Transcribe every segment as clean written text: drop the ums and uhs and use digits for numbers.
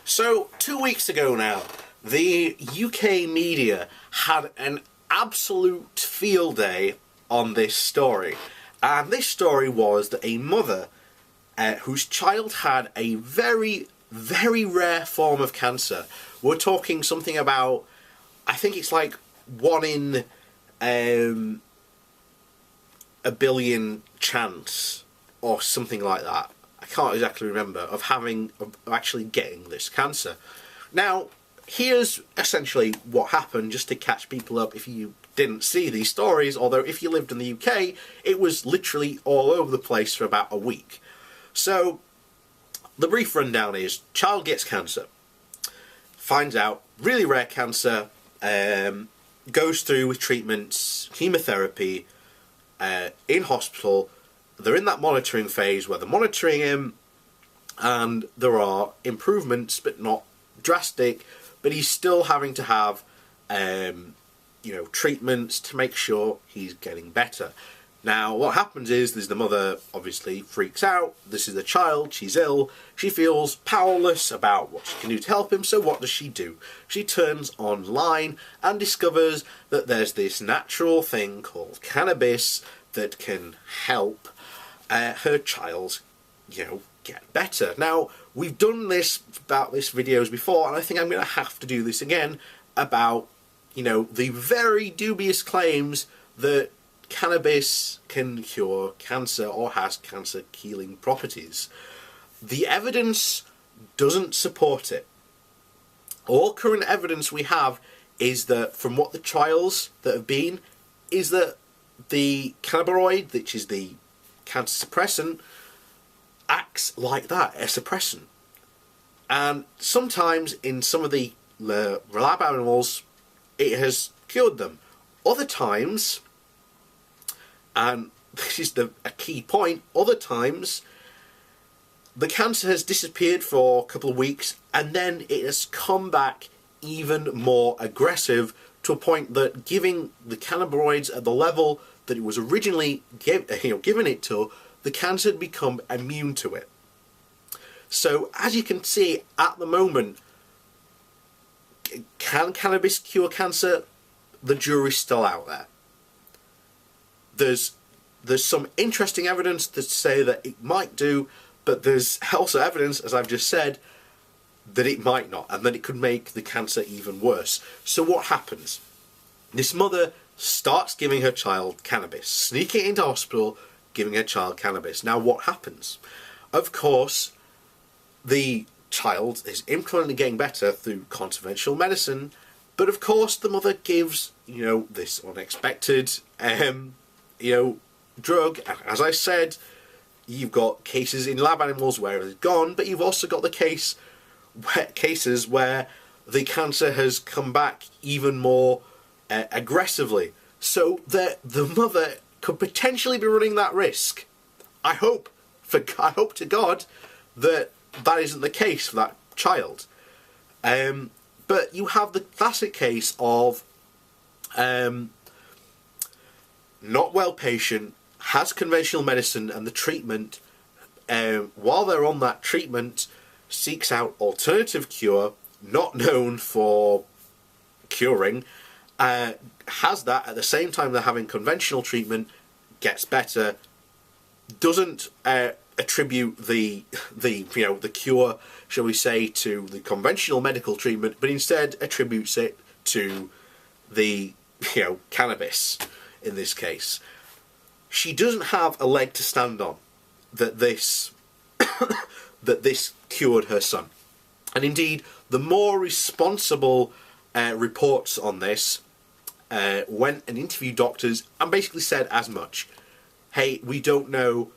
So, 2 weeks ago now, the UK media had an absolute field day on this story. And this story was that a mother whose child had a very, very rare form of cancer. We're talking something about, I think it's like 1 in a billion chance, or something like that. I can't exactly remember, of actually getting this cancer. Now, here's essentially what happened, just to catch people up if you didn't see these stories, although if you lived in the UK, it was literally all over the place for about a week. So, the brief rundown is, child gets cancer, finds out, really rare cancer, goes through with treatments, chemotherapy, in hospital. They're in that monitoring phase where they're monitoring him, and there are improvements, but not drastic, but he's still having to have treatments to make sure he's getting better. Now, what happens is the mother obviously freaks out. This is a child, she's ill, she feels powerless about what she can do to help him, so what does she do? She turns online and discovers that there's this natural thing called cannabis that can help her child, get better. Now, we've done this videos before, and I think I'm going to have to do this again about, the very dubious claims that cannabis can cure cancer or has cancer-killing properties. The evidence doesn't support it. All current evidence we have is that, from what the trials that have been, is that the cannabinoid, which is the cancer suppressant, acts like that, a suppressant. And sometimes in some of the lab animals, it has cured them. Other times, and this is a key point, other times the cancer has disappeared for a couple of weeks and then it has come back even more aggressive, to a point that giving the cannabinoids at the level that it was originally given it to, the cancer had become immune to it. So, as you can see, at the moment, can cannabis cure cancer? The jury's still out there. There's some interesting evidence to say that it might do, but there's also evidence, as I've just said, that it might not, and that it could make the cancer even worse. So what happens? This mother starts giving her child cannabis, sneaking into hospital, giving her child cannabis. Now what happens? Of course, the child is incrementally getting better through conventional medicine, but of course the mother gives, this unexpected, drug. And as I said, you've got cases in lab animals where it's gone, but you've also got cases where the cancer has come back even more aggressively. So the mother could potentially be running that risk. I hope to God that isn't the case for that child. But you have the classic case of not well patient, has conventional medicine and the treatment, while they're on that treatment, seeks out alternative cure, not known for curing, has that at the same time they're having conventional treatment, gets better, doesn't attribute the cure, shall we say, to the conventional medical treatment, but instead attributes it to the cannabis in this case. She doesn't have a leg to stand on that this cured her son. And indeed, the more responsible reports on this went and interviewed doctors and basically said as much. Hey, we don't know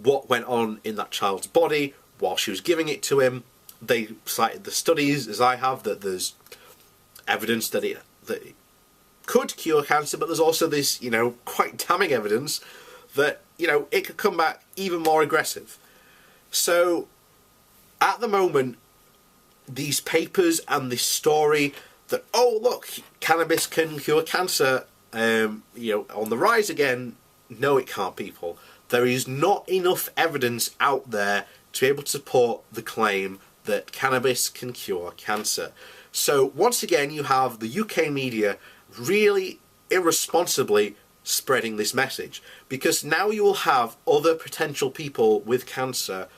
what went on in that child's body while she was giving it to him. They cited the studies, as I have, that there's evidence that it could cure cancer, but there's also this, quite damning evidence that, it could come back even more aggressive. So, at the moment, these papers and this story that, oh look, cannabis can cure cancer, on the rise again, no it can't, people. There is not enough evidence out there to be able to support the claim that cannabis can cure cancer. So once again, you have the UK media really irresponsibly spreading this message, because now you will have other potential people with cancer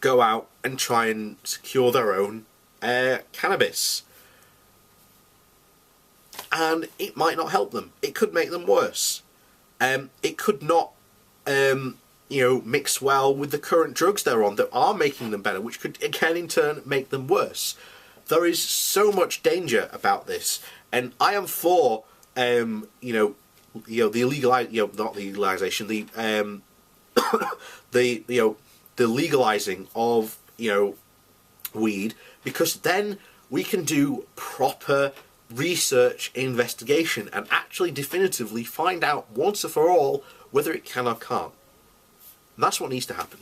go out and try and secure their own cannabis. And it might not help them. It could make them worse. It could not, mix well with the current drugs they're on that are making them better, which could again in turn make them worse. There is so much danger about this, and I am for, the not the legalization, the legalizing of weed, because then we can do proper research investigation and actually definitively find out once and for all whether it can or can't. And that's what needs to happen.